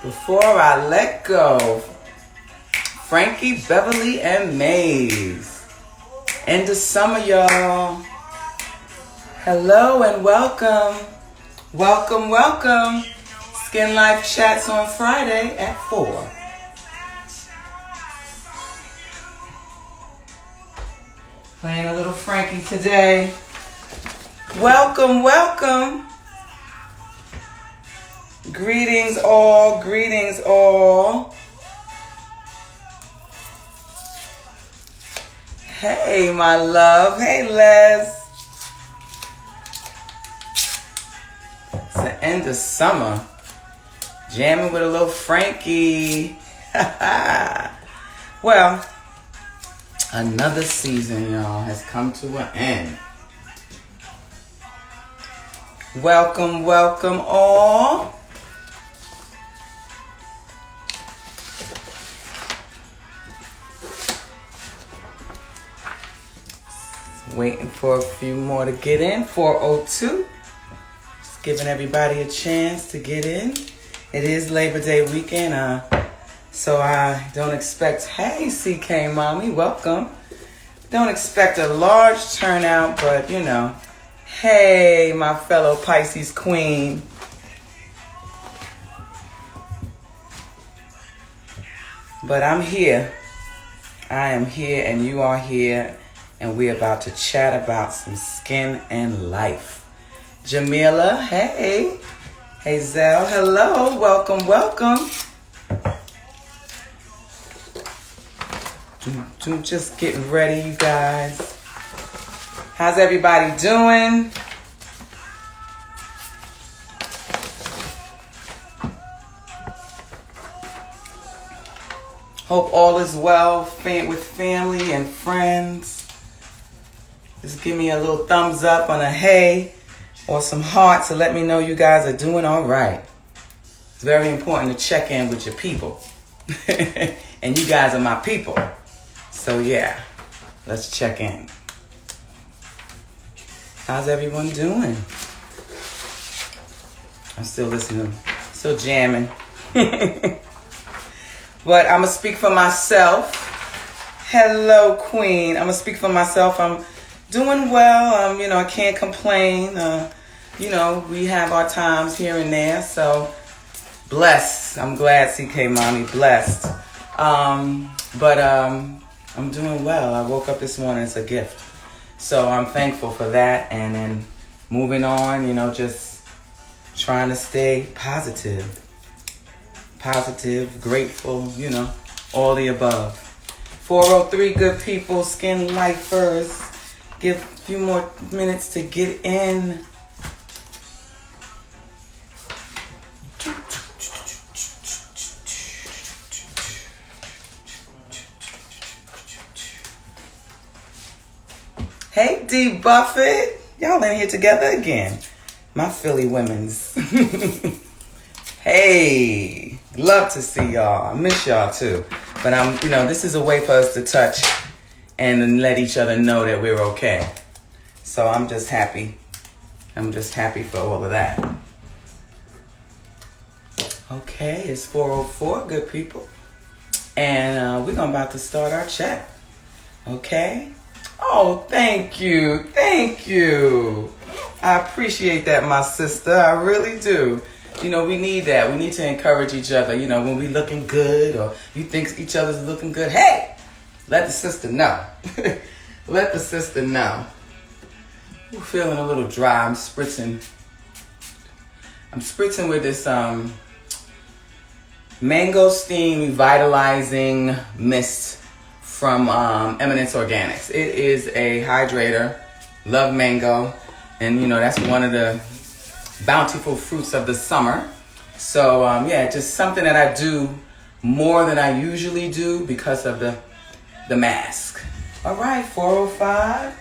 Before I let go, Frankie, Beverly, and Maze. End of summer, y'all. Hello and welcome. Welcome. SkynLyfe Chats on Friday at 4. Playing a little Frankie today. Welcome. Greetings all. Hey, my love. Hey, Les. It's the end of summer. Jamming with a little Frankie. Well, another season, y'all, has come to an end. Welcome all. Waiting for a few more to get in. 4:02. Just giving everybody a chance to get in. It is Labor Day weekend, so I don't expect, hey CK Mommy, welcome. Don't expect a large turnout, but you know, hey my fellow Pisces queen. But I'm here. I am here and you are here. And we're about to chat about some skin and life. Jamila, hey. Hazel, hello. Welcome. Just getting ready, you guys. How's everybody doing? Hope all is well with family and friends. Just give me a little thumbs up on a hey or some hearts to let me know you guys are doing all right. It's very important to check in with your people. And you guys are my people. So yeah, let's check in. How's everyone doing? I'm still listening, still jamming. But I'm going to speak for myself. Hello, Queen. I'm going to speak for myself. I'm doing well. I can't complain. We have our times here and there. So blessed. I'm glad, CK Mommy, blessed. But I'm doing well. I woke up this morning. It's a gift. So I'm thankful for that. And then moving on, just trying to stay positive, grateful, all the above. 4:03, good people, SkynLyfers. Give a few more minutes to get in. Hey, D. Buffett. Y'all in here together again. My Philly women's. Hey, love to see y'all. I miss y'all too. But this is a way for us to touch and let each other know that we're okay. So I'm just happy. I'm just happy for all of that. Okay, it's 4:04, good people. And we're about to start our chat. Okay? Oh, thank you. I appreciate that, my sister. I really do. We need that. We need to encourage each other. When we looking good or you think each other's looking good, hey! Let the sister know. Let the sister know. I'm feeling a little dry. I'm spritzing with this Mangosteen Revitalizing Mist from Eminence Organics. It is a hydrator. Love mango. And, that's one of the bountiful fruits of the summer. So, just something that I do more than I usually do because of the mask. All right, 4:05.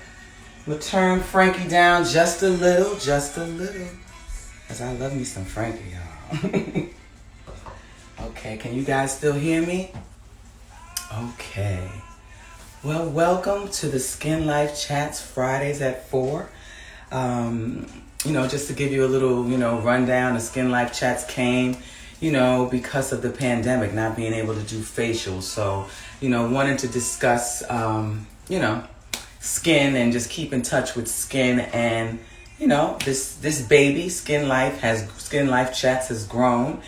We'll turn Frankie down just a little. Because I love me some Frankie, y'all. Okay, can you guys still hear me? Okay. Well, welcome to the SkynLyfe Chats Fridays at 4. Just to give you a little, rundown, the SkynLyfe Chats came because of the pandemic, not being able to do facials. So, wanted to discuss, skin and just keep in touch with skin. And, this baby, SkynLyfe Chats has grown.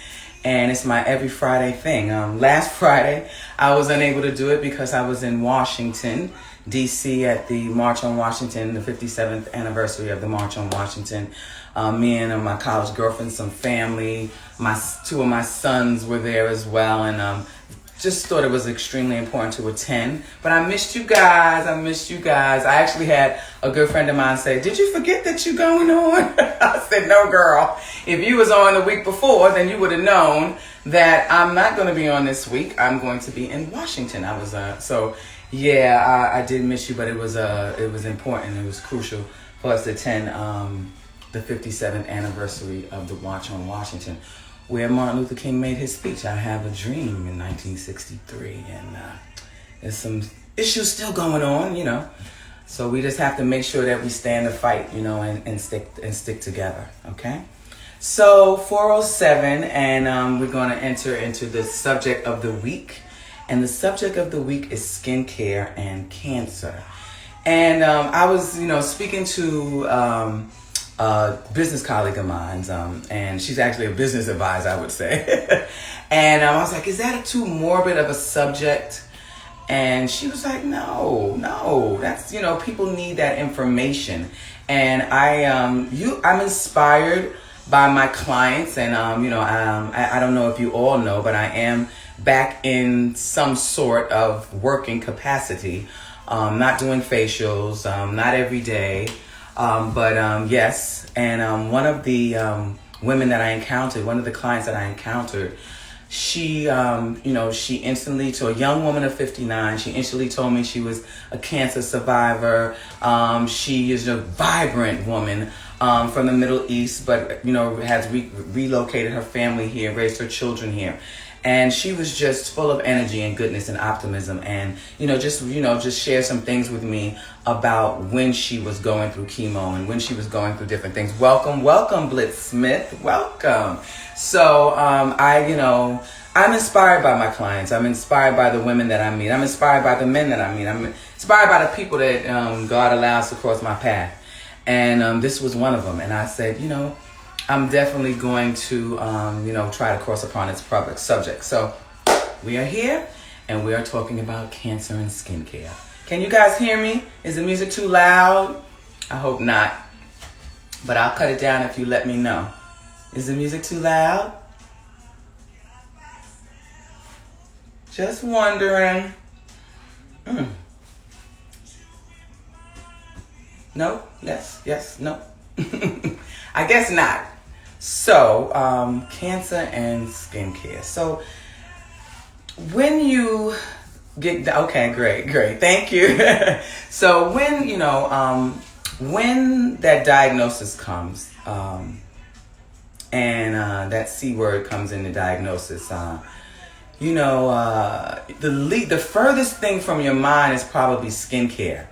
And it's my every Friday thing. Last Friday, I was unable to do it because I was in Washington, D.C. at the March on Washington, the 57th anniversary of the March on Washington. Me and my college girlfriend, some family, two of my sons were there as well, and just thought it was extremely important to attend. But I missed you guys. I actually had a good friend of mine say, "Did you forget that you're going on?" I said, "No, girl. If you was on the week before, then you would have known that I'm not going to be on this week. I'm going to be in Washington." I was I did miss you, but it was important. It was crucial for us to attend the 57th anniversary of the March on Washington, where Martin Luther King made his speech, "I Have a Dream," in 1963. And there's some issues still going on, So we just have to make sure that we stand the fight, and stick together, okay? So 4:07, and we're going to enter into the subject of the week. And the subject of the week is skincare and cancer. And I was, speaking to a business colleague of mine, and she's actually a business advisor, I would say. And I was like, "Is that too morbid of a subject?" And she was like, no, that's, people need that information. And I'm inspired by my clients, and I don't know if you all know, but I am back in some sort of working capacity, not doing facials, not every day, but yes. And one of the women that I encountered, one of the clients that I encountered, she instantly, to a young woman of 59, she instantly told me she was a cancer survivor. She is a vibrant woman from the Middle East, but, has relocated her family here, raised her children here. And she was just full of energy and goodness and optimism, and just share some things with me about when she was going through chemo and when she was going through different things. Welcome, Blitz Smith, welcome. So I'm inspired by my clients. I'm inspired by the women that I meet. I'm inspired by the men that I meet. I'm inspired by the people that God allows to cross my path. And this was one of them. And I said, I'm definitely going to, try to cross upon its public subject. So we are here, and we are talking about cancer and skincare. Can you guys hear me? Is the music too loud? I hope not. But I'll cut it down if you let me know. Is the music too loud? Just wondering. No? Yes, no? I guess not. So, cancer and skincare. So, when you get, okay, great, thank you. So, when that diagnosis comes, and that C word comes in the diagnosis, the furthest thing from your mind is probably skincare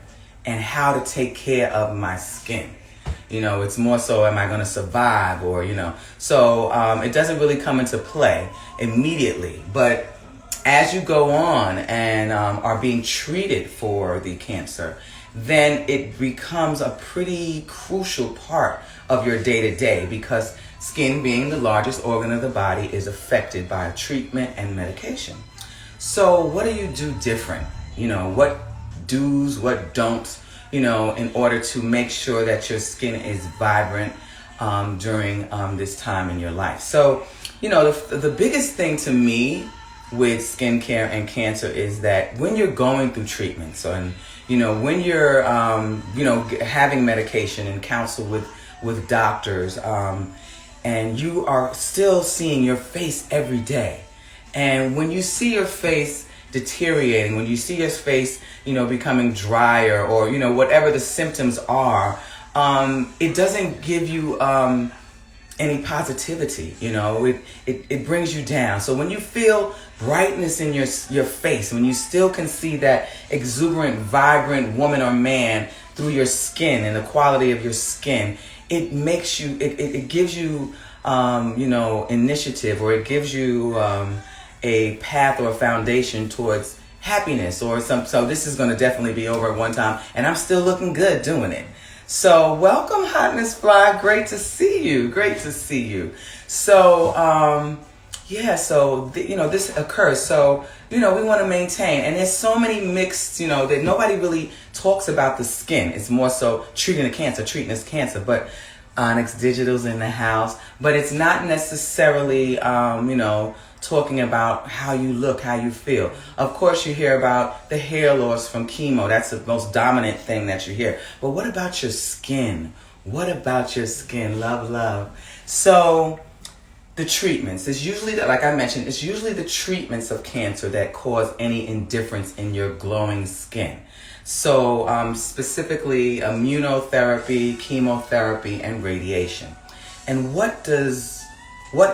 and how to take care of my skin. It's more so, am I going to survive, or, so it doesn't really come into play immediately. But as you go on and are being treated for the cancer, then it becomes a pretty crucial part of your day-to-day, because skin, being the largest organ of the body, is affected by treatment and medication. So what do you do different? What do's, what don'ts, in order to make sure that your skin is vibrant during this time in your life. So, the biggest thing to me with skincare and cancer is that when you're going through treatment, when you're, having medication and counsel with doctors, and you are still seeing your face every day. And when you see your face deteriorating, when you see your face, becoming drier, or, whatever the symptoms are, it doesn't give you any positivity, it brings you down. So when you feel brightness in your face, when you still can see that exuberant, vibrant woman or man through your skin and the quality of your skin, it makes you, it gives you, initiative, or it gives you a path or a foundation towards happiness or some. So this is going to definitely be over at one time, and I'm still looking good doing it. So welcome, Hotness Fly. Great to see you. Great to see you. So, this occurs. So, we want to maintain. And there's so many mixed, that nobody really talks about the skin. It's more so treating this cancer. But Onyx Digital's in the house. But it's not necessarily, talking about how you look, how you feel. Of course, you hear about the hair loss from chemo. That's the most dominant thing that you hear. But what about your skin? What about your skin? Love, love. So the treatments is usually, like I mentioned, it's usually the treatments of cancer that cause any indifference in your glowing skin. So specifically immunotherapy, chemotherapy, and radiation. And what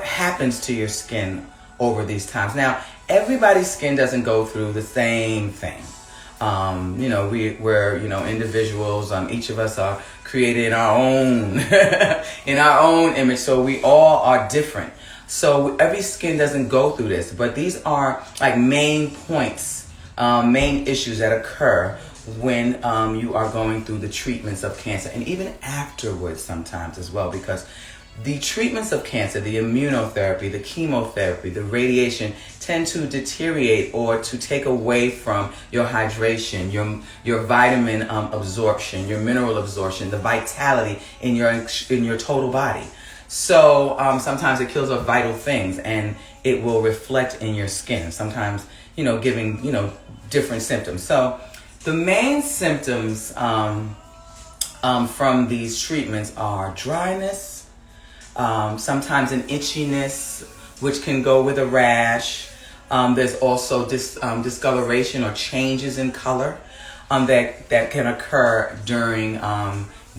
happens to your skin over these times? Now, everybody's skin doesn't go through the same thing. We're individuals. Each of us are created in our own in our own image, so we all are different. So every skin doesn't go through this, but these are like main points, main issues that occur when you are going through the treatments of cancer, and even afterwards sometimes as well, because the treatments of cancer, the immunotherapy, the chemotherapy, the radiation tend to deteriorate or to take away from your hydration, your vitamin absorption, your mineral absorption, the vitality in your total body. So sometimes it kills off vital things, and it will reflect in your skin. Sometimes, giving, different symptoms. So the main symptoms from these treatments are dryness, sometimes an itchiness, which can go with a rash. There's also discoloration or changes in color that can occur during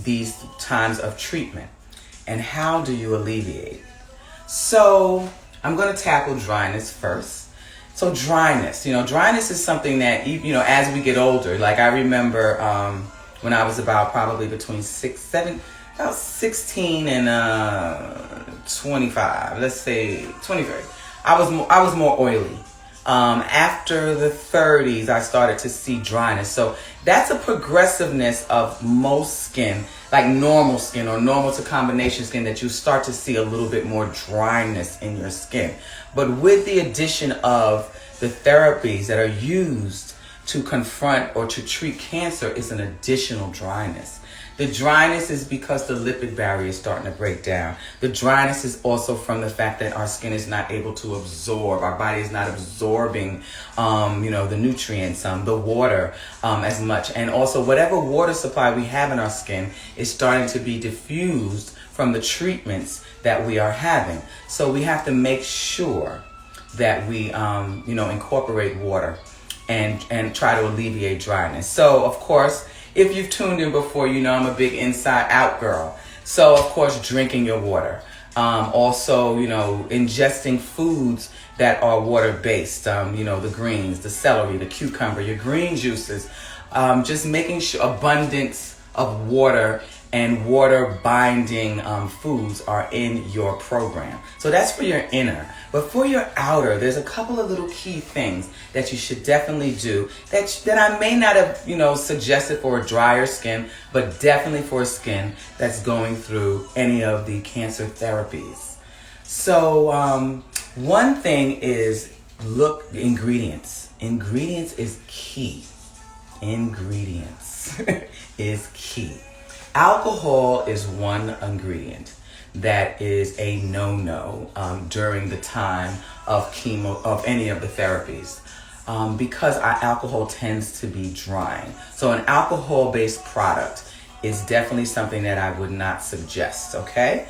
these times of treatment. And how do you alleviate? So I'm going to tackle dryness first. So dryness, dryness is something that, as we get older, like I remember when I was about probably between 16 and 25, let's say 23. I was more oily. After the 30s, I started to see dryness. So that's a progressiveness of most skin, like normal skin or normal to combination skin, that you start to see a little bit more dryness in your skin. But with the addition of the therapies that are used to confront or to treat cancer, is an additional dryness. The dryness is because the lipid barrier is starting to break down. The dryness is also from the fact that our skin is not able to absorb. Our body is not absorbing, the nutrients, the water as much. And also whatever water supply we have in our skin is starting to be diffused from the treatments that we are having. So we have to make sure that we, incorporate water and try to alleviate dryness. So, of course, if you've tuned in before, I'm a big inside out girl. So, of course, drinking your water. Also, ingesting foods that are water-based, the greens, the celery, the cucumber, your green juices. Just making sure abundance of water and water-binding foods are in your program. So that's for your inner. But for your outer, there's a couple of little key things that you should definitely do that I may not have, suggested for a drier skin, but definitely for a skin that's going through any of the cancer therapies. So one thing is, ingredients. Ingredients is key. Ingredients is key. Alcohol is one ingredient that is a no-no during the time of chemo, of any of the therapies, because our alcohol tends to be drying. So an alcohol-based product is definitely something that I would not suggest, okay?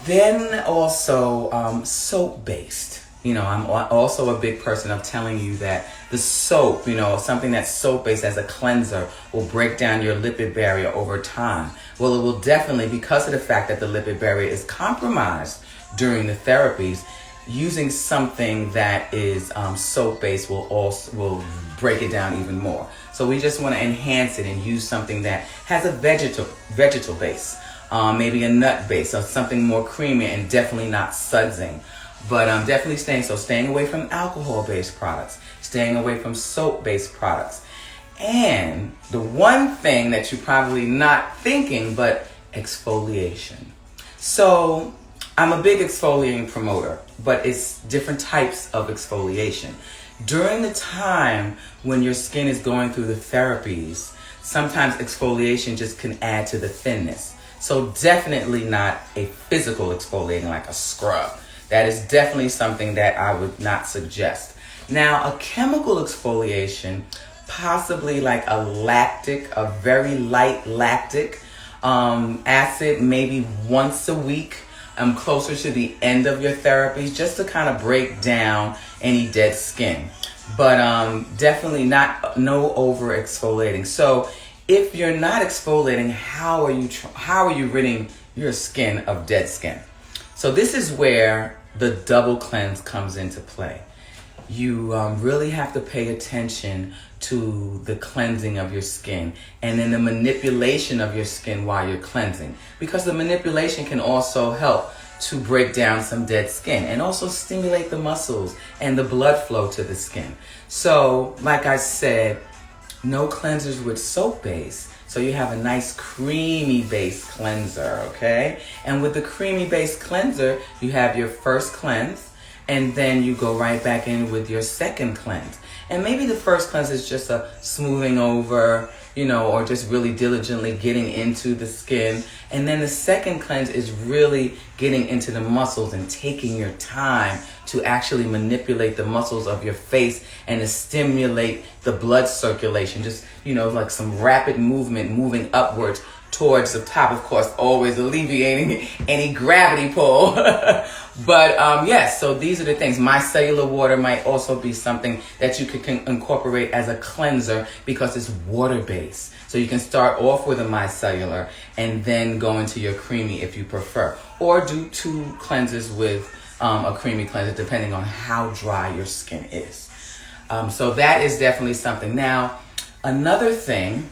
Then also soap-based. I'm also a big person of telling you that the soap, something that's soap-based as a cleanser will break down your lipid barrier over time. Well, it will definitely, because of the fact that the lipid barrier is compromised during the therapies, using something that is soap-based will break it down even more. So we just want to enhance it and use something that has a vegetal base, maybe a nut base, or something more creamy and definitely not sudsing. But definitely staying away from alcohol-based products, staying away from soap-based products. And the one thing that you're probably not thinking, but exfoliation. So I'm a big exfoliating promoter, but it's different types of exfoliation. During the time when your skin is going through the therapies, sometimes exfoliation just can add to the thinness. So definitely not a physical exfoliating like a scrub. That is definitely something that I would not suggest. Now, a chemical exfoliation, possibly like a very light lactic acid, maybe once a week, closer to the end of your therapies, just to kind of break down any dead skin. But definitely no over exfoliating. So if you're not exfoliating, how are you ridding your skin of dead skin? So this is where the double cleanse comes into play. You really have to pay attention to the cleansing of your skin and then the manipulation of your skin while you're cleansing, because the manipulation can also help to break down some dead skin and also stimulate the muscles and the blood flow to the skin. So like I said, no cleansers with soap base. So you have a nice creamy base cleanser, okay? And with the creamy base cleanser, you have your first cleanse, and then you go right back in with your second cleanse. And maybe the first cleanse is just a smoothing over, or just really diligently getting into the skin. And then the second cleanse is really getting into the muscles and taking your time to actually manipulate the muscles of your face and to stimulate the blood circulation. Just, like some rapid movement, moving upwards towards the top, of course, always alleviating any gravity pull. But yes, so these are the things. Micellar water might also be something that you can incorporate as a cleanser because it's water-based. So you can start off with a micellar and then go into your creamy if you prefer. Or do 2 cleansers with a creamy cleanser depending on how dry your skin is. So that is definitely something. Now, another thing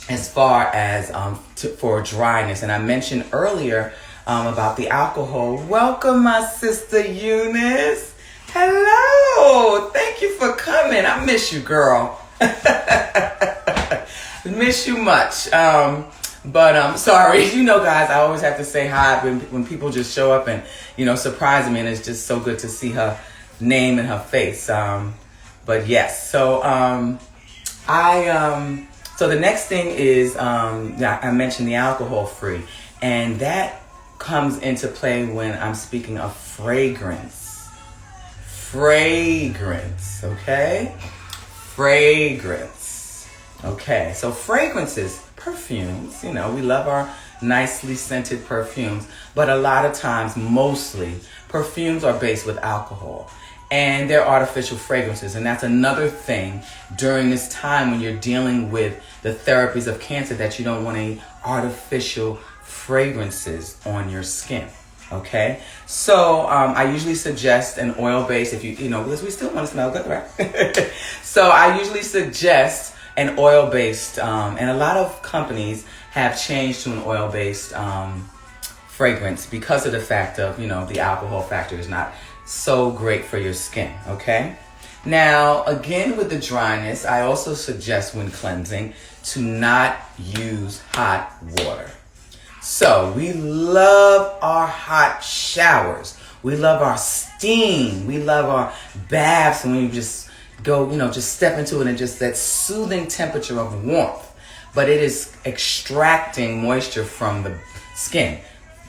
as far as for dryness, and I mentioned earlier about the alcohol. Welcome, my sister Eunice. Hello. Thank you for coming. I miss you, girl. Miss you much. But sorry. Guys, I always have to say hi when people just show up and, surprise me. And it's just so good to see her name and her face. But yes, so so the next thing is, I mentioned the alcohol free, and that comes into play when I'm speaking of fragrance. Okay? Fragrance. Okay, so fragrances, perfumes, we love our nicely scented perfumes, but a lot of times, mostly, perfumes are based with alcohol. And they're artificial fragrances. And that's another thing during this time when you're dealing with the therapies of cancer, that you don't want any artificial fragrances on your skin. Okay? So I usually suggest an oil-based, if because we still want to smell good, right? So I usually suggest an oil-based, and a lot of companies have changed to an oil-based fragrance because of the fact of, the alcohol factor is not so great for your skin, okay? Now, again, with the dryness, I also suggest when cleansing to not use hot water. So we love our hot showers. We love our steam. We love our baths when you just go, just step into it and just that soothing temperature of warmth. But it is extracting moisture from the skin,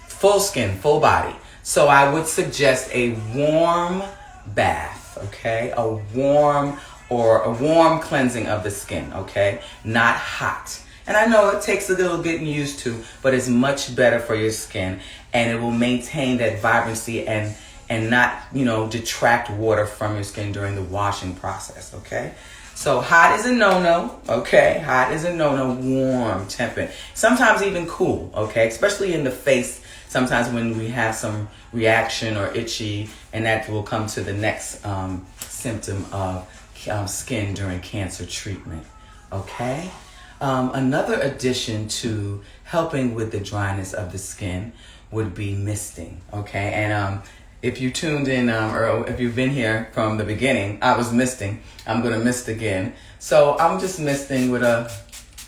full body. So I would suggest a warm bath, okay? A warm cleansing of the skin, okay? Not hot. And I know it takes a little getting used to, but it's much better for your skin, and it will maintain that vibrancy and not, detract water from your skin during the washing process, okay? So hot is a no-no, okay? Hot is a no-no. Warm, temperate. Sometimes even cool, okay? Especially in the face. Sometimes when we have some reaction or itchy, and that will come to the next symptom of skin during cancer treatment. Okay. Another addition to helping with the dryness of the skin would be misting. Okay. And if you tuned in or if you've been here from the beginning, I was misting. I'm going to mist again. So I'm just misting with a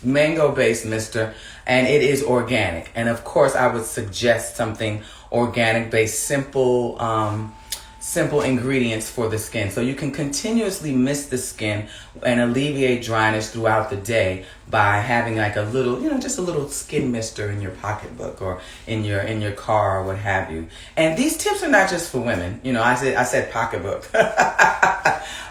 mango-based mister, and it is organic. And of course, I would suggest something organic-based, simple ingredients for the skin. So you can continuously mist the skin and alleviate dryness throughout the day by having like a little, just a little skin mister in your pocketbook or in your car or what have you. And these tips are not just for women. I said pocketbook.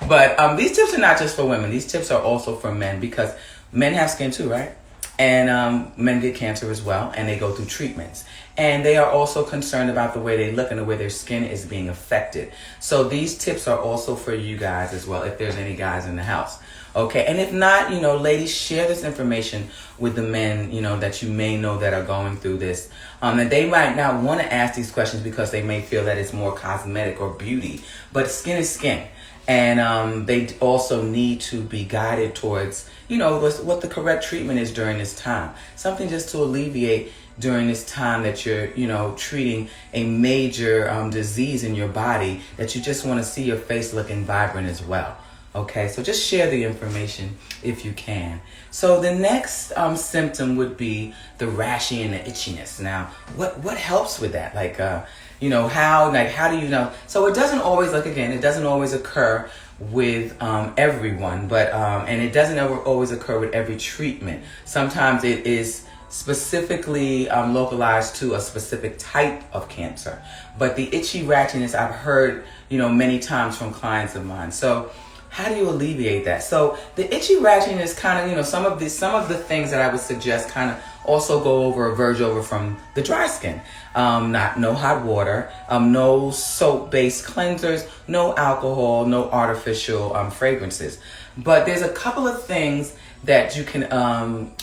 But these tips are not just for women. These tips are also for men, because men have skin too, right? And men get cancer as well, and they go through treatments. And they are also concerned about the way they look and the way their skin is being affected. So these tips are also for you guys as well, if there's any guys in the house. Okay, and if not, ladies, share this information with the men, that you may know that are going through this. And they might not want to ask these questions because they may feel that it's more cosmetic or beauty, but skin is skin. And they also need to be guided towards, what the correct treatment is during this time. Something just to alleviate during this time that you're, treating a major disease in your body, that you just want to see your face looking vibrant as well. Okay, so just share the information if you can. So the next symptom would be the rashy and the itchiness. Now, what helps with that? How do you know? So it doesn't always, it doesn't always occur with everyone, but and it doesn't ever always occur with every treatment. Sometimes it is specifically localized to a specific type of cancer. But the itchy rashiness, I've heard, many times from clients of mine. So how do you alleviate that? So the itchy rashiness kind of, some of the things that I would suggest kind of also verge over from the dry skin. No hot water, no soap-based cleansers, no alcohol, no artificial fragrances. But there's a couple of things that you can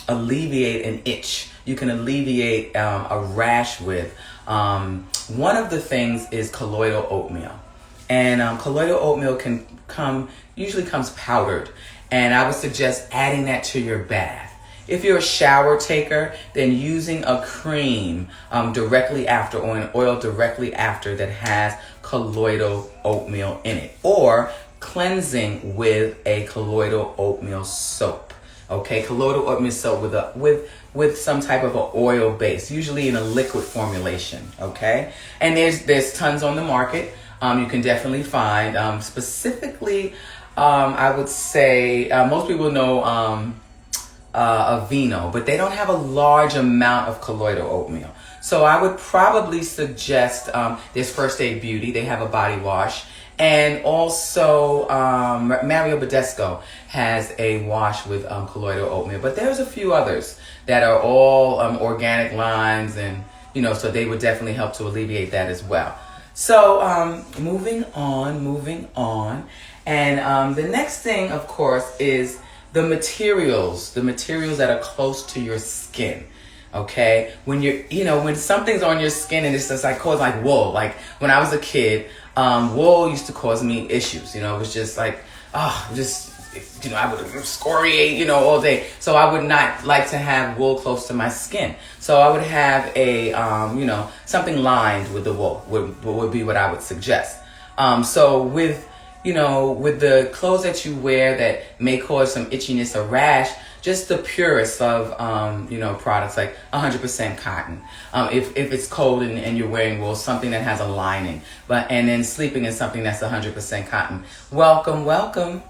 alleviate an itch. You can alleviate a rash with. One of the things is colloidal oatmeal. And colloidal oatmeal usually comes powdered. And I would suggest adding that to your bath. If you're a shower taker, then using a cream directly after, or an oil directly after, that has colloidal oatmeal in it. Or cleansing with a colloidal oatmeal soap. Okay, colloidal oatmeal soap with some type of an oil base, usually in a liquid formulation. Okay, and there's tons on the market. You can definitely find specifically. I would say most people know Aveeno, but they don't have a large amount of colloidal oatmeal. So I would probably suggest there's First Aid Beauty. They have a body wash. And also Mario Badescu has a wash with colloidal oatmeal. But there's a few others that are all organic lines, and so they would definitely help to alleviate that as well. So moving on. And the next thing, of course, is the materials that are close to your skin. Okay, when when something's on your skin and it's just cause wool. Like when I was a kid, wool used to cause me issues. It was just I would excoriate, all day. So I would not like to have wool close to my skin. So I would have a, something lined with the wool would be what I would suggest. So with the clothes that you wear that may cause some itchiness or rash, just the purest of, products like 100% cotton. If it's cold and you're wearing wool, something that has a lining. And then sleeping in something that's 100% cotton. Welcome.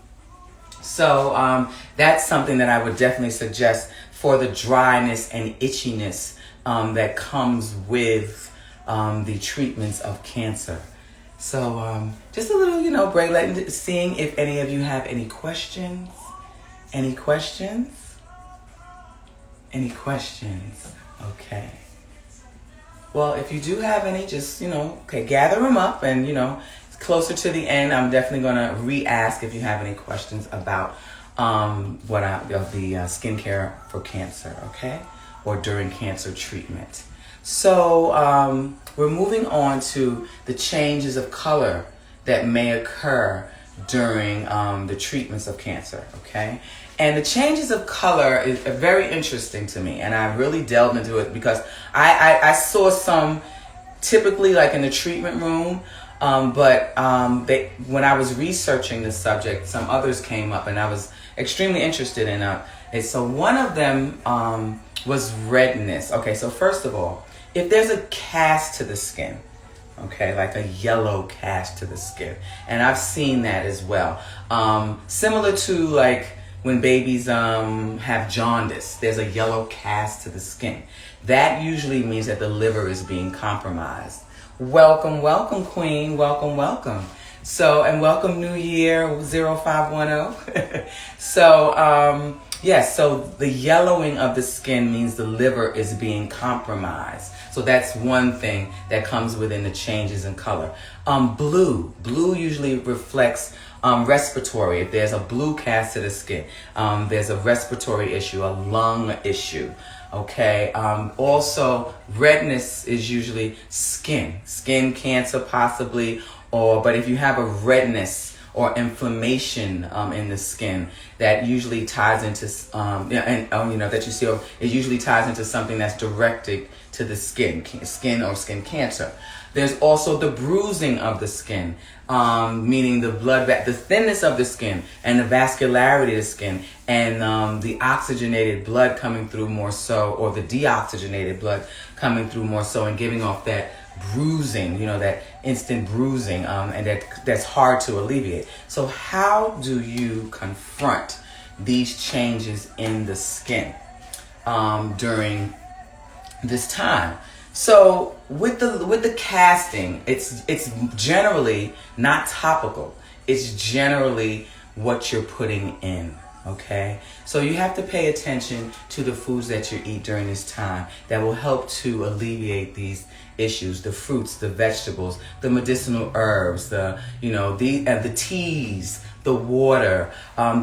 So that's something that I would definitely suggest for the dryness and itchiness that comes with the treatments of cancer. So just a little, break, seeing if any of you have any questions. Any questions? Okay. Well, if you do have any, just, gather them up, and, closer to the end, I'm definitely going to re-ask if you have any questions about the skincare for cancer, okay? Or during cancer treatment. So we're moving on to the changes of color that may occur during the treatments of cancer, okay? And the changes of color is very interesting to me, and I really delved into it because I saw some typically like in the treatment room, but when I was researching the subject, some others came up, and I was extremely interested in it. So one of them was redness. Okay, so first of all, if there's a cast to the skin, okay, like a yellow cast to the skin, and I've seen that as well, similar to like when babies have jaundice, there's a yellow cast to the skin. That usually means that the liver is being compromised. Welcome, welcome, Queen. Welcome, welcome. So, and welcome New Year 0510. So, yes, so the yellowing of the skin means the liver is being compromised. So that's one thing that comes within the changes in color. Blue usually reflects respiratory. If there's a blue cast to the skin, there's a respiratory issue, a lung issue. Okay. Also, redness is usually skin cancer possibly, but if you have a redness or inflammation in the skin, that usually ties into that you see, it usually ties into something that's directed to the skin or skin cancer. There's also the bruising of the skin, meaning the thinness of the skin and the vascularity of the skin, and the oxygenated blood coming through more so, or the deoxygenated blood coming through more so, and giving off that bruising, that instant bruising, and that's hard to alleviate. So how do you confront these changes in the skin during this time? So with the casting, it's generally not topical. It's generally what you're putting in. Okay, so you have to pay attention to the foods that you eat during this time that will help to alleviate these issues: the fruits, the vegetables, the medicinal herbs, the teas, the water,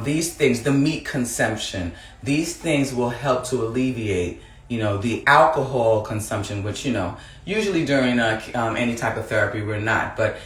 these things, the meat consumption. These things will help to alleviate the alcohol consumption, which, usually during any type of therapy we're not. But,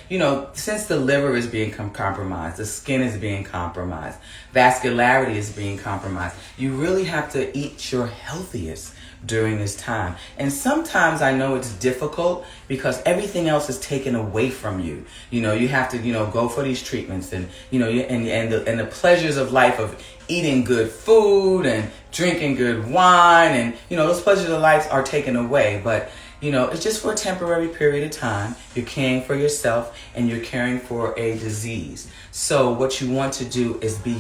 since the liver is being compromised, the skin is being compromised, vascularity is being compromised, you really have to eat your healthiest during this time. And sometimes I know it's difficult because everything else is taken away from you. You have to, go for these treatments, and, and the pleasures of life of eating good food and drinking good wine, and, those pleasures of life are taken away. But, it's just for a temporary period of time. You're caring for yourself, and you're caring for a disease. So what you want to do is be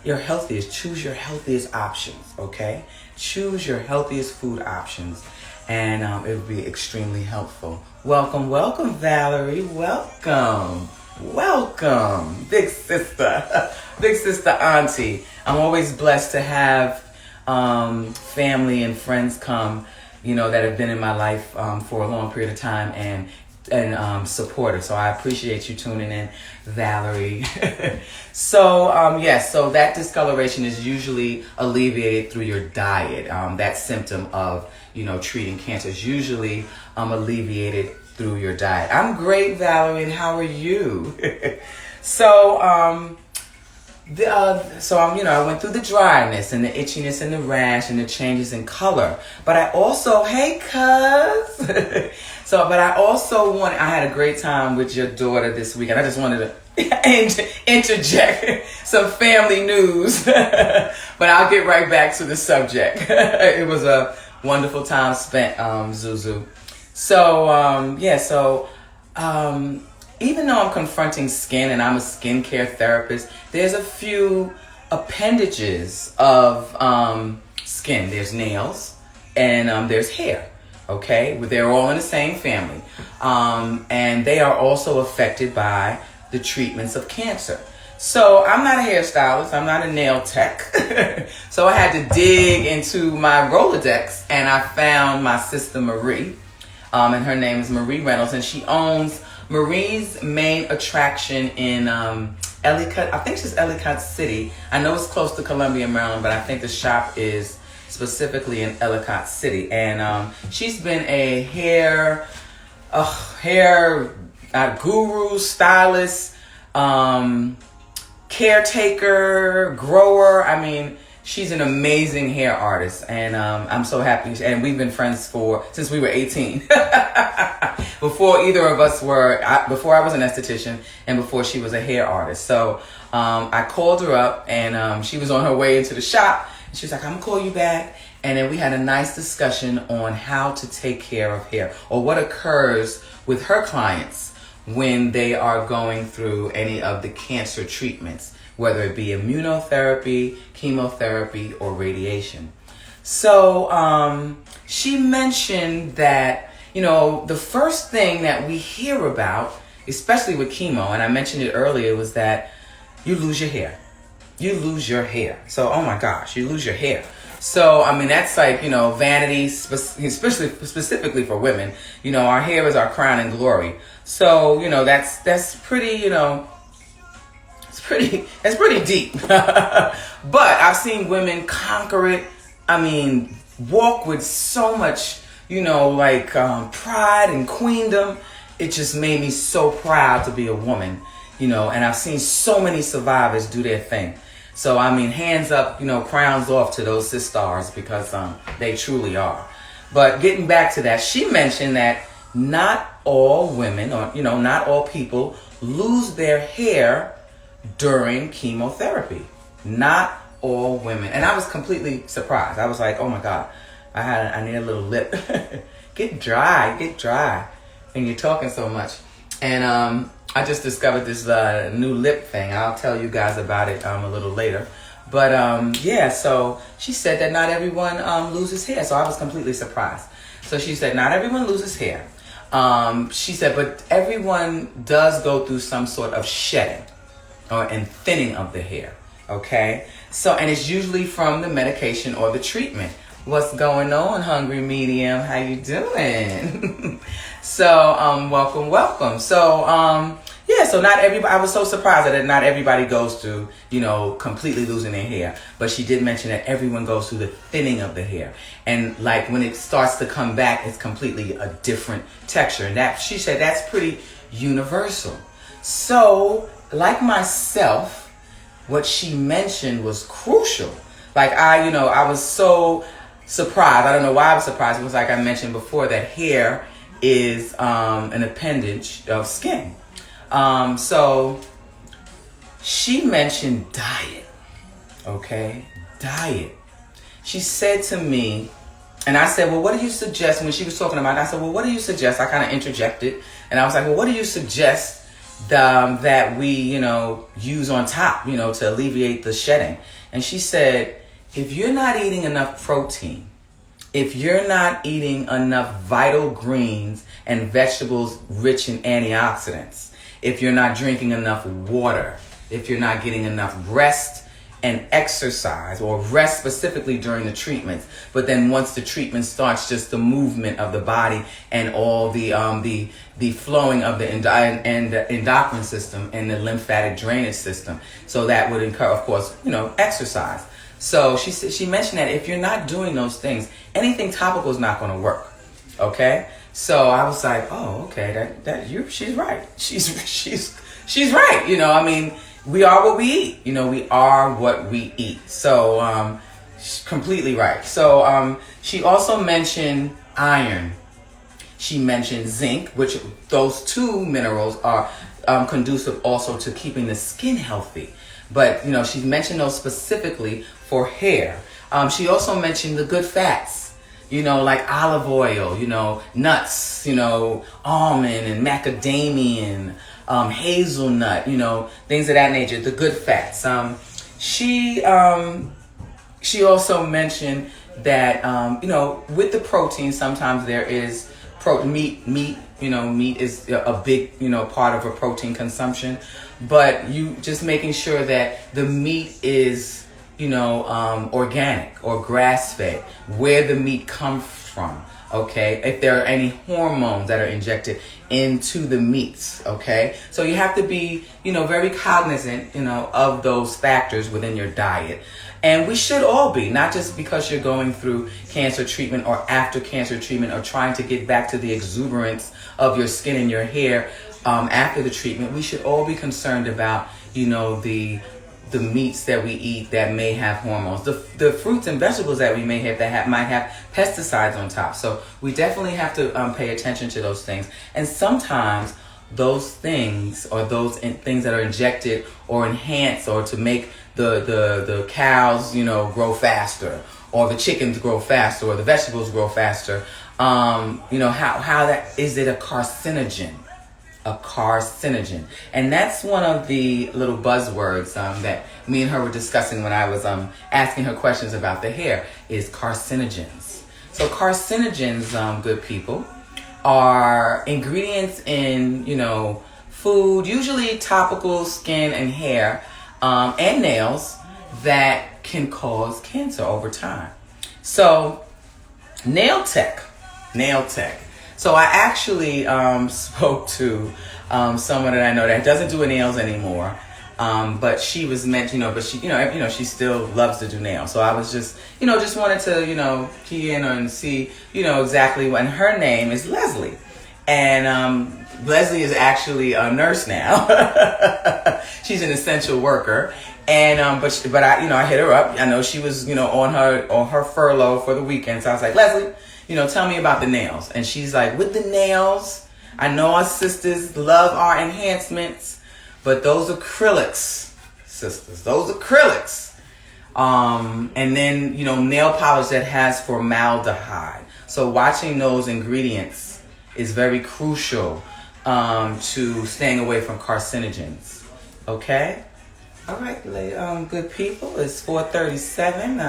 your healthiest. Choose your healthiest options, okay? Choose your healthiest food options, and it will be extremely helpful. Welcome, welcome, Valerie. Welcome. Big sister. Big sister auntie. I'm always blessed to have family and friends come, that have been in my life for a long period of time, and supportive. So I appreciate you tuning in, Valerie. So so that discoloration is usually alleviated through your diet. That symptom of treating cancer is usually alleviated through your diet. I'm great, Valerie, and how are you? I went through the dryness and the itchiness and the rash and the changes in color. But I also, hey, cuz. I had a great time with your daughter this weekend. I just wanted to interject some family news. But I'll get right back to the subject. It was a wonderful time spent, Zuzu. Even though I'm confronting skin and I'm a skincare therapist, there's a few appendages of skin. There's nails and there's hair. Okay, they're all in the same family, and they are also affected by the treatments of cancer. So I'm not a hairstylist, I'm not a nail tech. So I had to dig into my Rolodex, and I found my sister Marie, and her name is Marie Reynolds, and she owns Marie's Main Attraction in Ellicott. I think she's Ellicott City. I know it's close to Columbia, Maryland, but I think the shop is specifically in Ellicott City. And she's been a hair guru, stylist, caretaker, grower. I mean, She's an amazing hair artist, and I'm so happy. And we've been friends since we were 18. Before either of us were, before I was an esthetician, and before she was a hair artist. So I called her up, and she was on her way into the shop. And she was like, "I'm gonna call you back." And then we had a nice discussion on how to take care of hair, or what occurs with her clients when they are going through any of the cancer treatments, whether it be immunotherapy, chemotherapy, or radiation. So she mentioned that, the first thing that we hear about, especially with chemo, and I mentioned it earlier, was that you lose your hair. You lose your hair. So, oh my gosh, you lose your hair. So, I mean, that's like, vanity, especially specifically for women. Our hair is our crown and glory. So, that's pretty, it's pretty deep. But I've seen women conquer it. I mean, walk with so much, pride and queendom. It just made me so proud to be a woman, and I've seen so many survivors do their thing. So, I mean, hands up, crowns off to those sisters, because they truly are. But getting back to that, she mentioned that not all women, or, not all people lose their hair during chemotherapy. Not all women. And I was completely surprised. I was like, oh my God, I need a little lip. Get dry. And you're talking so much. And I just discovered this new lip thing. I'll tell you guys about it a little later. But so she said that not everyone loses hair. So I was completely surprised. So she said not everyone loses hair. She said, but everyone does go through some sort of shedding and thinning of the hair. Okay? So, and it's usually from the medication or the treatment. What's going on, Hungry Medium? How you doing? So, welcome. So, so not everybody, I was so surprised that not everybody goes through, completely losing their hair. But she did mention that everyone goes through the thinning of the hair. And like when it starts to come back, it's completely a different texture. And that, she said, that's pretty universal. So, like myself, what she mentioned was crucial. Like I was so surprised. I don't know why I was surprised. It was like I mentioned before that hair is an appendage of skin. So she mentioned diet. Okay? Diet. She said to me, and I said, well, what do you suggest? When she was talking about it, I said, well, what do you suggest? I kind of interjected. And I was like, well, what do you suggest that we, use on top, to alleviate the shedding? And she said, if you're not eating enough protein, if you're not eating enough vital greens and vegetables rich in antioxidants, if you're not drinking enough water, if you're not getting enough rest and exercise, or rest specifically during the treatments, but then once the treatment starts, just the movement of the body and all the flowing of the endocrine system and the lymphatic drainage system. So that would incur, of course, exercise. So she mentioned that if you're not doing those things, anything topical is not going to work. Okay? So I was like, oh, okay, she's right. She's right. We are what we eat. We are what we eat. So she's completely right. So she also mentioned iron. She mentioned zinc, which those two minerals are conducive also to keeping the skin healthy. But, she mentioned those specifically for hair. She also mentioned the good fats, like olive oil, nuts, almond and macadamia, hazelnut, things of that nature, the good fats. She also mentioned that, with the protein, sometimes there is meat, meat is a big, part of a protein consumption, but you just making sure that the meat is, organic or grass-fed, where the meat comes from. Okay, if there are any hormones that are injected into the meats, okay? So you have to be, very cognizant, of those factors within your diet. And we should all be, not just because you're going through cancer treatment or after cancer treatment or trying to get back to the exuberance of your skin and your hair after the treatment. We should all be concerned about, the the meats that we eat that may have hormones, the fruits and vegetables that we may have that might have pesticides on top. So we definitely have to pay attention to those things. And sometimes those things, or those things that are injected or enhanced, or to make the cows, grow faster, or the chickens grow faster, or the vegetables grow faster. How that is it a carcinogen? A carcinogen. And that's one of the little buzzwords that me and her were discussing when I was asking her questions about the hair, is carcinogens. So carcinogens, good people, are ingredients in, food, usually topical, skin and hair, and nails, that can cause cancer over time. So nail tech. So I actually spoke to someone that I know that doesn't do nails anymore, but she was meant, but she still loves to do nails. So I was just wanted to, key in and see, exactly what. And her name is Leslie, and Leslie is actually a nurse now. She's an essential worker, and but I hit her up. I know she was on her furlough for the weekend, so I was like, Leslie, tell me about the nails. And she's like, with the nails, I know our sisters love our enhancements, but those acrylics, sisters, those acrylics. And then, nail polish that has formaldehyde. So watching those ingredients is very crucial to staying away from carcinogens. Okay? All right, good people. It's 4:37,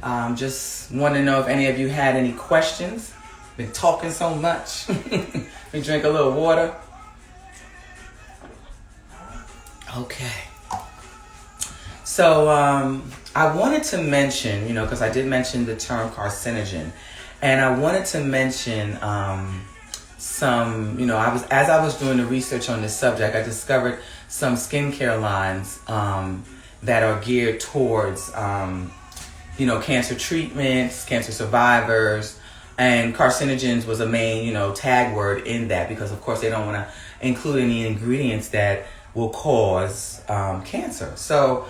and just want to know if any of you had any questions. Been talking so much. We drink a little water. Okay. So I wanted to mention, because I did mention the term carcinogen, and I wanted to mention some, as I was doing the research on this subject, I discovered some skincare lines that are geared towards cancer treatments, cancer survivors, and carcinogens was a main, tag word in that, because of course they don't want to include any ingredients that will cause cancer. So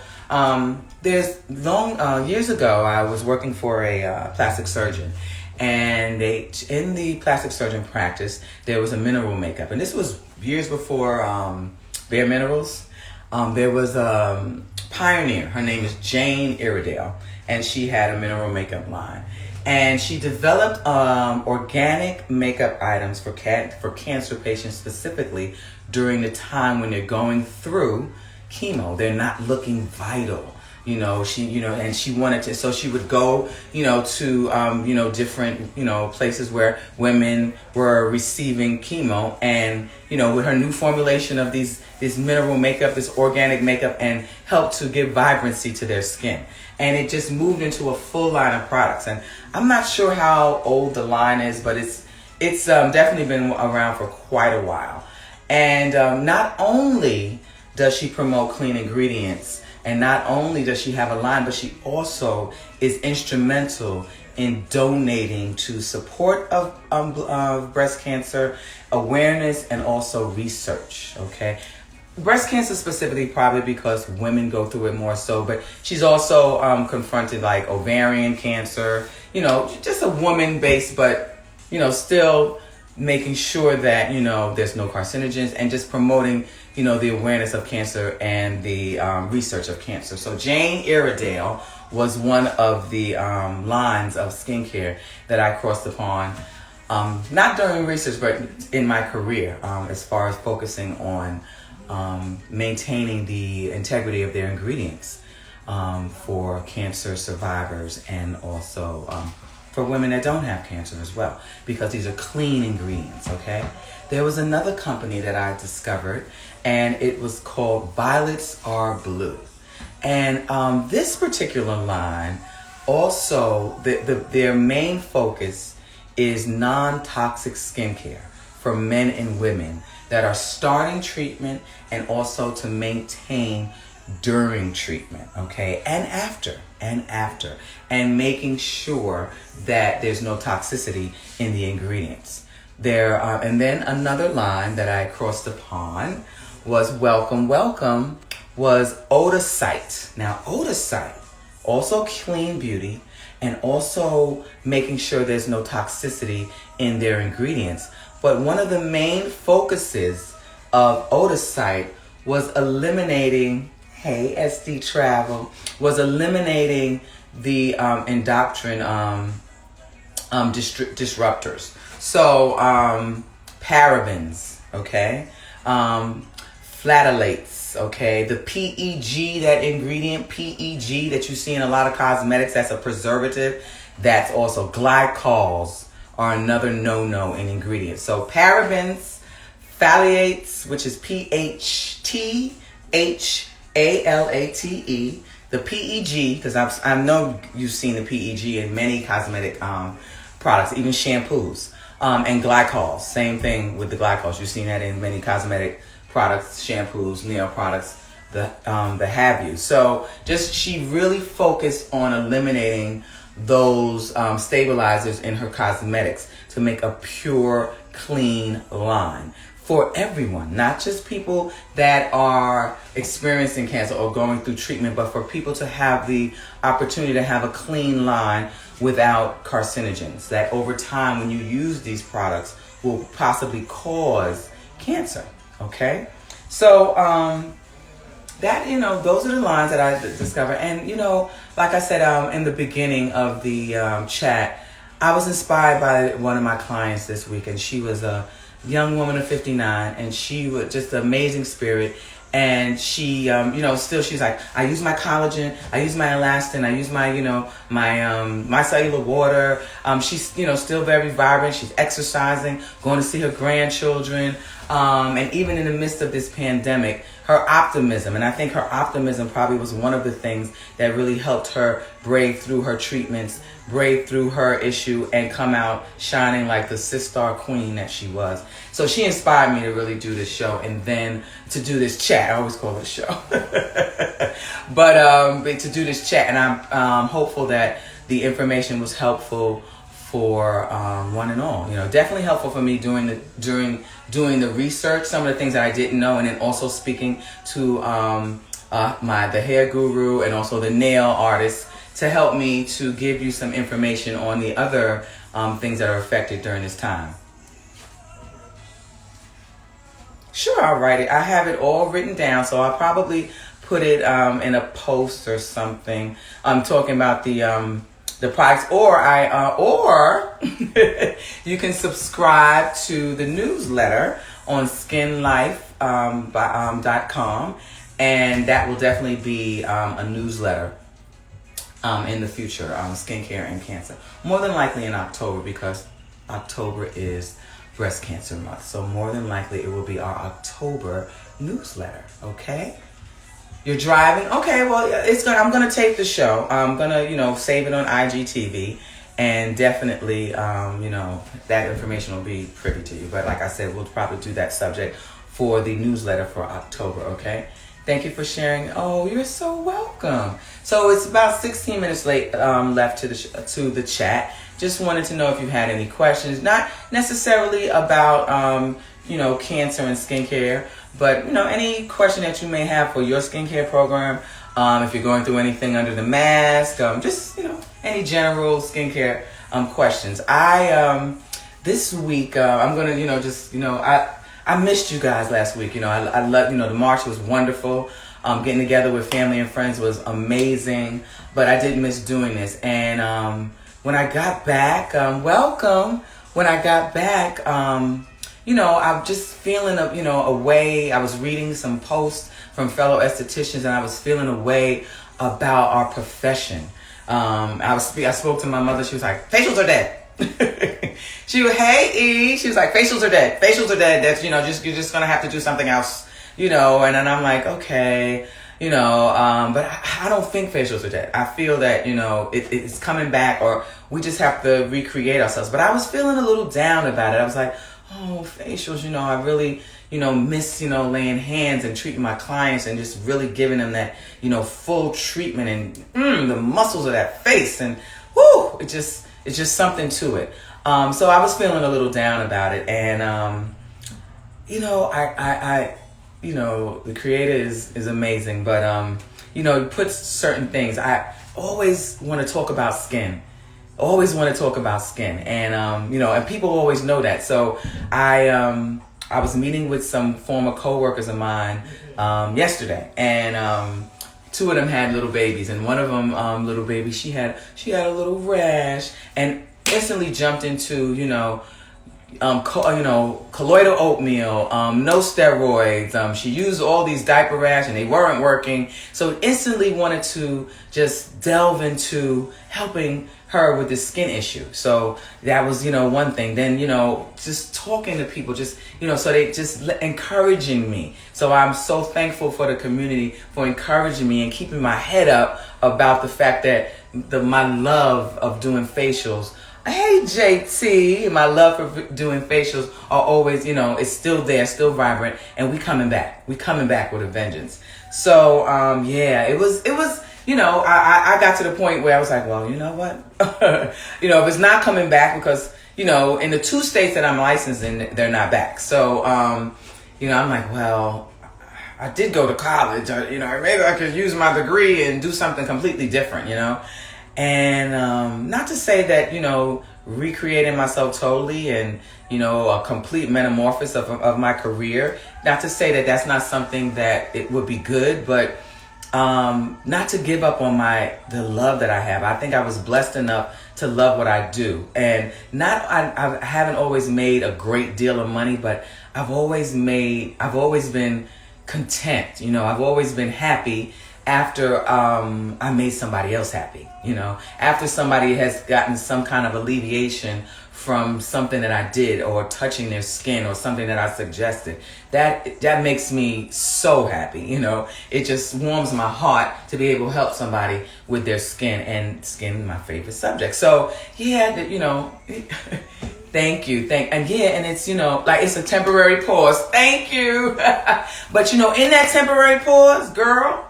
there's years ago, I was working for a plastic surgeon, and in the plastic surgeon practice, there was a mineral makeup, and this was years before Bare Minerals. There was a pioneer. Her name is Jane Iredale, and she had a mineral makeup line. And she developed organic makeup items for cancer patients, specifically during the time when they're going through chemo. They're not looking vital. And she wanted to, so she would go, to, different, places where women were receiving chemo, and, with her new formulation of this mineral makeup, this organic makeup, and help to give vibrancy to their skin. And it just moved into a full line of products. And I'm not sure how old the line is, but it's definitely been around for quite a while. And not only does she promote clean ingredients, and not only does she have a line, but she also is instrumental in donating to support of breast cancer awareness and also research. Okay, breast cancer specifically, probably because women go through it more so, but she's also confronted like ovarian cancer. Just a woman-based, but still making sure that there's no carcinogens, and just promoting the awareness of cancer and the research of cancer. So Jane Iredale was one of the lines of skincare that I crossed upon, not during research, but in my career, as far as focusing on maintaining the integrity of their ingredients for cancer survivors, and also for women that don't have cancer as well, because these are clean ingredients. Okay, there was another company that I discovered, and it was called Violets Are Blue. And this particular line, also, their main focus is non-toxic skincare for men and women that are starting treatment, and also to maintain during treatment, okay, and after, and making sure that there's no toxicity in the ingredients. And then another line that I crossed upon was Welcome was Odacite. Now, Odacite, also clean beauty and also making sure there's no toxicity in their ingredients. But one of the main focuses of Odacite was eliminating, hey, SD Travel, was eliminating the endocrine disruptors. So, parabens, okay? Phthalates, okay? The PEG, that ingredient, PEG, that you see in a lot of cosmetics, that's a preservative. That's also glycols are another no-no in ingredients. So parabens, phthalates, which is PHTHALATE, the PEG, because I know you've seen the PEG in many cosmetic products, even shampoos, and glycols. Same thing with the glycols. You've seen that in many cosmetic products, shampoos, nail products, the have you. So she really focused on eliminating those stabilizers in her cosmetics to make a pure, clean line for everyone, not just people that are experiencing cancer or going through treatment, but for people to have the opportunity to have a clean line without carcinogens that over time when you use these products will possibly cause cancer. Okay, so that, those are the lines that I discovered. And, like I said in the beginning of the chat, I was inspired by one of my clients this week, and she was a young woman of 59, and she was just an amazing spirit. And she, still she's like, I use my collagen, I use my elastin, I use my, my cellular water. She's, still very vibrant. She's exercising, going to see her grandchildren. And even in the midst of this pandemic, her optimism, and I think her optimism probably was one of the things that really helped her brave through her treatments, brave through her issue, and come out shining like the sis-star queen that she was. So she inspired me to really do this show and then to do this chat. I always call it a show. but to do this chat, and I'm hopeful that the information was helpful for one and all. Definitely helpful for me doing the research, some of the things that I didn't know, and then also speaking to the hair guru and also the nail artist to help me to give you some information on the other things that are affected during this time. Sure, I'll write it. I have it all written down, so I'll probably put it in a post or something. I'm talking about the products, or you can subscribe to the newsletter on SkynLyfe.com, and that will definitely be a newsletter in the future, skincare and cancer. More than likely in October, because October is Breast Cancer Month. So more than likely it will be our October newsletter. Okay. You're driving? Okay, well, I'm going to tape the show. I'm going to, save it on IGTV, and definitely, that information will be privy to you. But like I said, we'll probably do that subject for the newsletter for October, okay? Thank you for sharing. Oh, you're so welcome. So it's about 16 minutes left to the chat. Just wanted to know if you had any questions, not necessarily about, cancer and skincare, but, any question that you may have for your skincare program, if you're going through anything under the mask, just, any general skincare questions. This week, I'm going to, I missed you guys last week. I love, the march was wonderful. Getting together with family and friends was amazing, but I did miss doing this. And when I got back, welcome. When I got back, I'm just feeling a way. I was reading some posts from fellow estheticians, and I was feeling a way about our profession. I spoke to my mother. She was like, facials are dead. She was, hey E, she was like, facials are dead. Facials are dead. That's, you're just gonna have to do something else, and then I'm like, okay, but I don't think facials are dead. I feel that, it's coming back, or we just have to recreate ourselves. But I was feeling a little down about it. I was like, oh, facials, I really, miss, laying hands and treating my clients and just really giving them that, full treatment and the muscles of that face, and whoo, it's just something to it. So I was feeling a little down about it, and I the creator is amazing, but he puts certain things. I always want to talk about skin. Always want to talk about skin, and and people always know that. So I was meeting with some former co-workers of mine yesterday, and two of them had little babies, and one of them, little baby, she had a little rash, and instantly jumped into colloidal oatmeal, no steroids. She used all these diaper rash and they weren't working. So instantly wanted to just delve into helping her with this skin issue. So that was, one thing. Then, just talking to people, so they just encouraging me. So I'm so thankful for the community for encouraging me and keeping my head up about the fact that my love of doing facials. Hey JT, my love for doing facials are always, it's still there, still vibrant, and we coming back. We coming back with a vengeance. So, it was, I got to the point where I was like, well, you know what? If it's not coming back because, in the 2 states that I'm licensed in, they're not back. So, I'm like, well, I did go to college, maybe I could use my degree and do something completely different, And not to say that, recreating myself totally and, a complete metamorphosis of my career. Not to say that that's not something that it would be good, but not to give up on the love that I have. I think I was blessed enough to love what I do. And I haven't always made a great deal of money, but I've always been content. I've always been happy after I made somebody else happy, after somebody has gotten some kind of alleviation from something that I did or touching their skin or something that I suggested. That makes me so happy, It just warms my heart to be able to help somebody with their skin, and skin is my favorite subject. So yeah, thank you. And it's, it's a temporary pause. Thank you. But in that temporary pause, girl,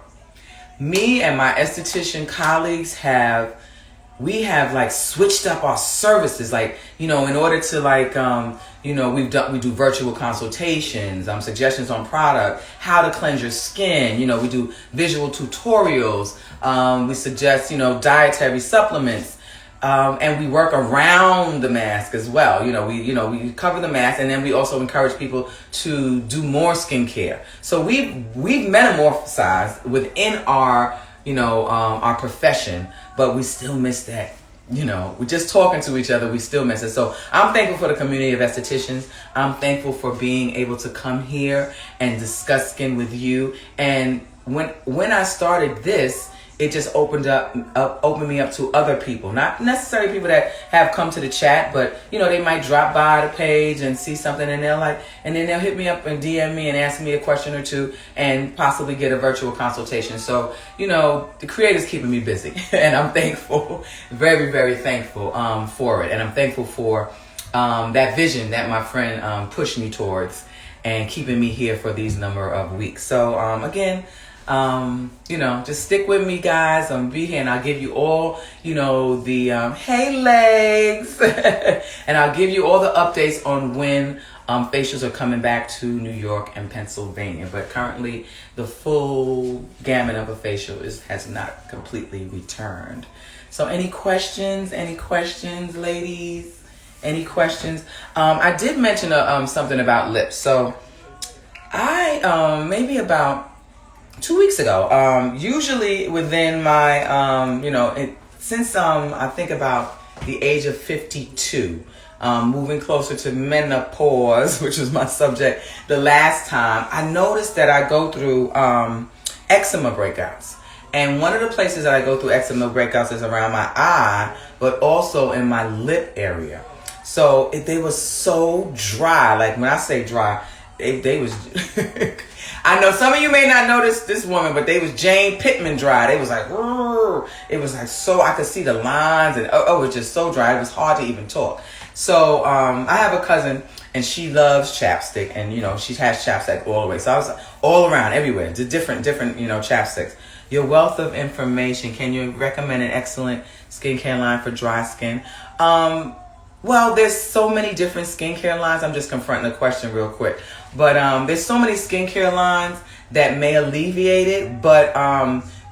me and my esthetician colleagues have switched up our services, in order to we do virtual consultations, suggestions on product, how to cleanse your skin. We do visual tutorials. We suggest, dietary supplements. And we work around the mask as well. We cover the mask, and then we also encourage people to do more skincare. So we've metamorphosized within our profession, but we still miss that. We're just talking to each other. We still miss it. So I'm thankful for the community of estheticians. I'm thankful for being able to come here and discuss skin with you. And when I started this, it just opened me up to other people, not necessarily people that have come to the chat, but they might drop by the page and see something, and and then they'll hit me up and DM me and ask me a question or two and possibly get a virtual consultation. So the creator's keeping me busy, and I'm thankful, very, very thankful for it, and I'm thankful for that vision that my friend pushed me towards and keeping me here for these number of weeks. So again, just stick with me, guys. Be here, and I'll give you all, the hey legs, and I'll give you all the updates on when facials are coming back to New York and Pennsylvania. But currently, the full gamut of a facial has not completely returned. So, any questions, ladies? Any questions? I did mention something about lips. So, I maybe about 2 weeks ago, usually within my, since I think about the age of 52, moving closer to menopause, which was my subject the last time, I noticed that I go through eczema breakouts. And one of the places that I go through eczema breakouts is around my eye, but also in my lip area. So they were so dry. Like when I say dry, they was... I know some of you may not notice this woman, but they was Jane Pittman dry. They was like, it was like so, I could see the lines, and it was just so dry. It was hard to even talk. So I have a cousin, and she loves chapstick, and she has chapstick all the way. So I was all around, everywhere, the different chapsticks. Your wealth of information. Can you recommend an excellent skincare line for dry skin? Well, there's so many different skincare lines. I'm just confronting the question real quick. But there's so many skincare lines that may alleviate it. But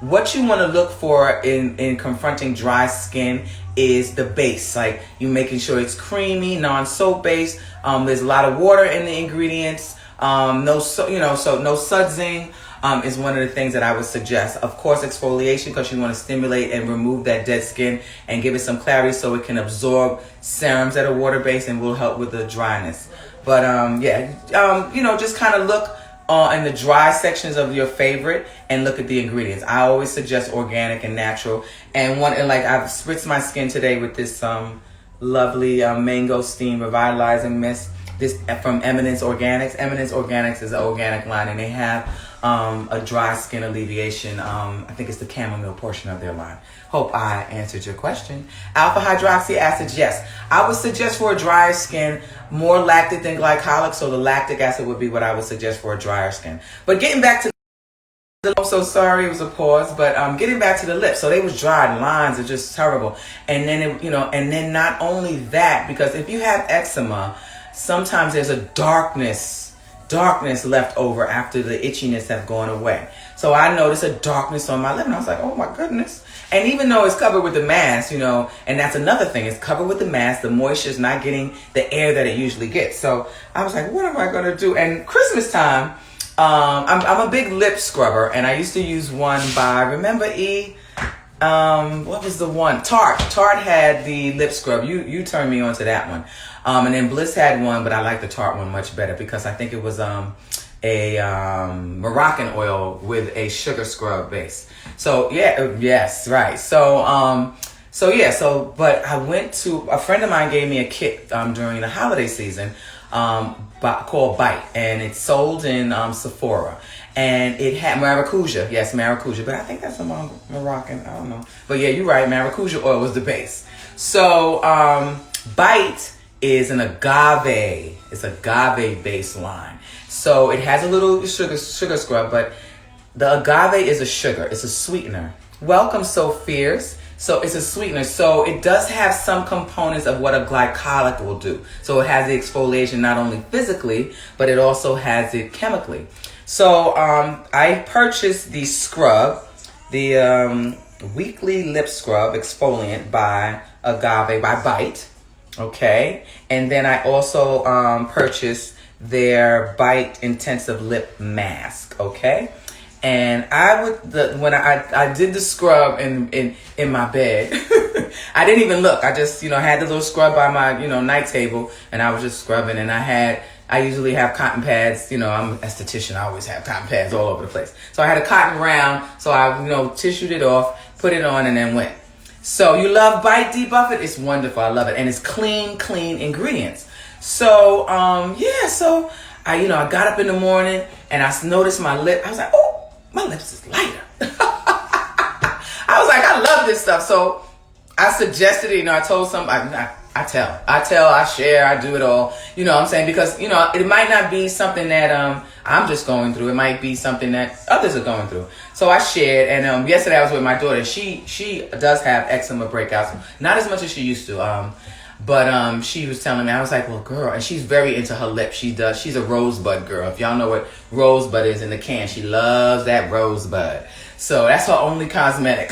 what you want to look for in confronting dry skin is the base. Like you making sure it's creamy, non-soap based. There's a lot of water in the ingredients. So no sudsing. Is one of the things that I would suggest. Of course, exfoliation, because you want to stimulate and remove that dead skin and give it some clarity so it can absorb serums that are water-based and will help with the dryness. But just kind of look in the dry sections of your favorite and look at the ingredients. I always suggest organic and natural. And I've spritzed my skin today with this lovely mango steam revitalizing mist. This from Eminence Organics. Eminence Organics is an organic line, and they have a dry skin alleviation. I think it's the chamomile portion of their line. Hope I answered your question. Alpha hydroxy acid, yes. I would suggest for a drier skin more lactic than glycolic, so the lactic acid would be what I would suggest for a drier skin. But getting back to I'm so sorry, it was a pause, but getting back to the lips, so they was dry, lines are just terrible. And then and then not only that, because if you have eczema, sometimes there's a darkness left over after the itchiness have gone away. So I noticed a darkness on my lip, and I was like, oh my goodness. And even though it's covered with the mask, and that's another thing, it's covered with the mask, the moisture is not getting the air that it usually gets. So I was like, what am I going to do? And Christmas time, I'm a big lip scrubber, and I used to use one by, remember E? What was the one? Tarte had the lip scrub. You turned me on to that one. And then Bliss had one, but I like the Tarte one much better because I think it was a Moroccan oil with a sugar scrub base. So yes, right. But I went to, a friend of mine gave me a kit during the holiday season called Bite, and it's sold in Sephora. And it had maracuja. Yes, maracuja. But I think that's a Moroccan. I don't know. But yeah, you're right. Maracuja oil was the base. So Bite is an agave. It's agave based line. So it has a little sugar scrub, but the agave is a sugar. It's a sweetener. Welcome, So Fierce. So it's a sweetener. So it does have some components of what a glycolic will do. So it has the exfoliation not only physically, but it also has it chemically. So I purchased the scrub, the weekly lip scrub exfoliant by Agave by Bite, okay? And then I also purchased their Bite Intensive Lip Mask, okay? And when I did the scrub in my bed, I didn't even look. I just had the little scrub by my night table, and I was just scrubbing. And I usually have cotton pads. I'm an esthetician. I always have cotton pads all over the place. So I had a cotton round. So I tissued it off, put it on, and then went. So you love Bite Debuff It? It's wonderful. I love it, and it's clean ingredients. So so I got up in the morning and I noticed my lip. I was like, oh, my lips is lighter. I was like, I love this stuff. So I suggested it. I told somebody. I tell, I share, I do it all. You know what I'm saying? Because, it might not be something that I'm just going through. It might be something that others are going through. So I shared, and yesterday I was with my daughter. She does have eczema breakouts. Not as much as she used to. But she was telling me, I was like, well, girl, and she's very into her lips. She's a rosebud girl. If y'all know what rosebud is in the can, she loves that rosebud. So that's her only cosmetic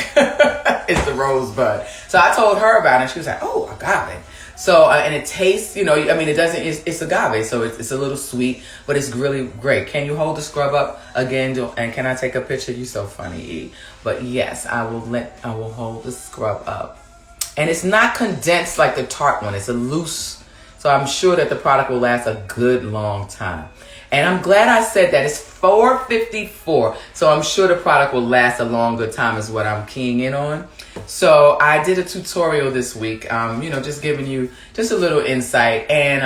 is the rosebud. So I told her about it, and she was like, oh, agave. So, and it tastes, it doesn't, it's agave, so it's a little sweet, but it's really great. Can you hold the scrub up again? And can I take a picture? You're so funny, E. But yes, I will hold the scrub up. And it's not condensed like the Tarte one. It's a loose, so I'm sure that the product will last a good long time. And I'm glad I said that. It's $4.54, so I'm sure the product will last a longer time is what I'm keying in on. So I did a tutorial this week, just giving you just a little insight. And,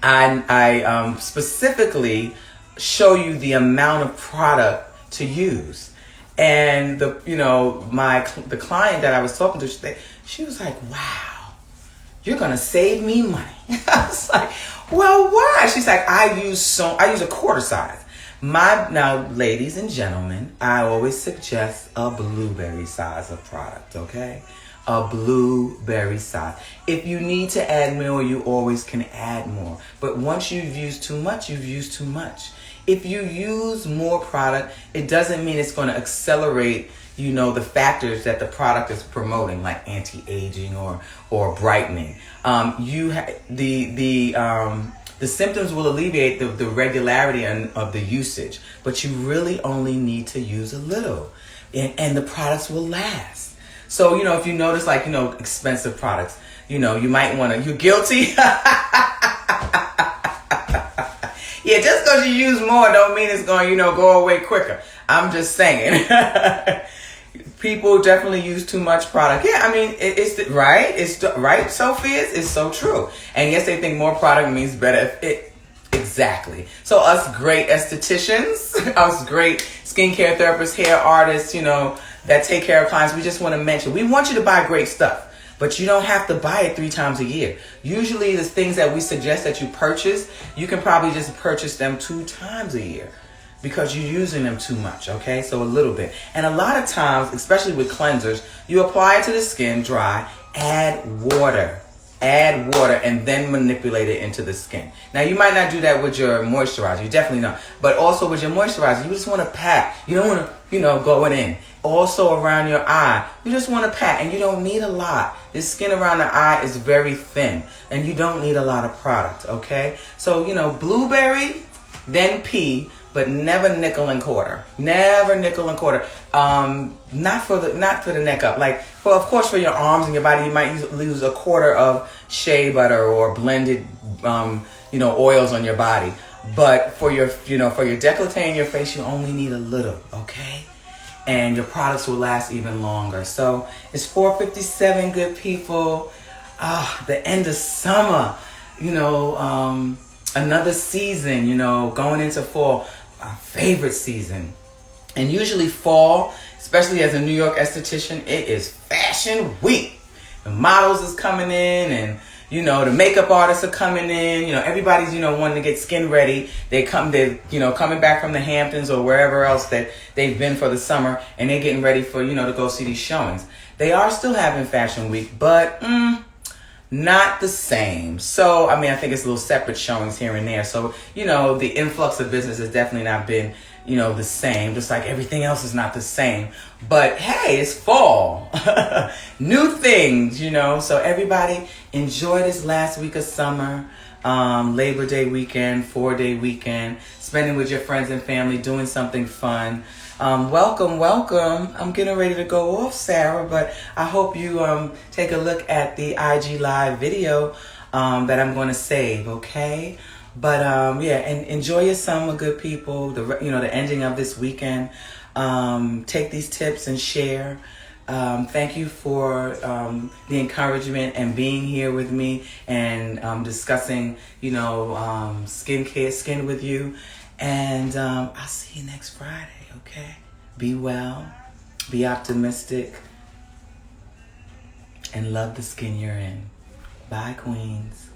I specifically show you the amount of product to use. And the client that I was talking to, she was like, wow, you're going to save me money. I was like, well, why? She's like, I use a quarter size. Now, ladies and gentlemen, I always suggest a blueberry size of product, okay? a blueberry sauce. If you need to add more, you always can add more. But once you've used too much, you've used too much. If you use more product, it doesn't mean it's going to accelerate, the factors that the product is promoting, like anti-aging or brightening. The symptoms will alleviate the regularity of the usage, but you really only need to use a little, and the products will last. So, if you notice, like, expensive products, you might want to, you're guilty. Yeah, just because you use more don't mean it's going, go away quicker. I'm just saying. People definitely use too much product. Yeah, I mean, it's right. It's right, Sophia. It's so true. And yes, they think more product means better. Exactly. So us great estheticians, us great skincare therapists, hair artists, that take care of clients, we just want to mention, we want you to buy great stuff. But you don't have to buy it 3 times a year. Usually the things that we suggest that you purchase, you can probably just purchase them 2 times a year because you're using them too much, okay? So a little bit. And a lot of times, especially with cleansers, you apply it to the skin dry, add water, and then manipulate it into the skin. Now, you might not do that with your moisturizer. You definitely not. But also with your moisturizer, you just want to pat. You don't want to, going in. Also around your eye, you just want to pat, and you don't need a lot. The skin around the eye is very thin, and you don't need a lot of product, okay? So, blueberry, then pea, but never nickel and quarter. Never nickel and quarter. Not for the neck up. Like, of course, for your arms and your body, you might use a quarter of shea butter or blended, oils on your body. But for your décolleté and your face, you only need a little, okay? And your products will last even longer. So it's 4:57, good people. The end of summer. Another season. Going into fall. Our favorite season. And usually fall, especially as a New York esthetician, it is fashion week. The models is coming in, and the makeup artists are coming in. Everybody's wanting to get skin ready. They're coming back from the Hamptons or wherever else that they've been for the summer, and they're getting ready for to go see these showings. They are still having fashion week, but not the same. So I think it's little separate showings here and there. So the influx of business has definitely not been the same, just like everything else is not the same. But hey, it's fall. New things, So everybody enjoy this last week of summer. Labor Day weekend, 4-day weekend, spending with your friends and family, doing something fun. Welcome. I'm getting ready to go off, Sarah, but I hope you take a look at the IG Live video that I'm going to save, okay? But and enjoy your summer, good people. The ending of this weekend. Take these tips and share. Thank you for the encouragement and being here with me and discussing, skin with you. And I'll see you next Friday, okay? Be well, be optimistic, and love the skin you're in. Bye, queens.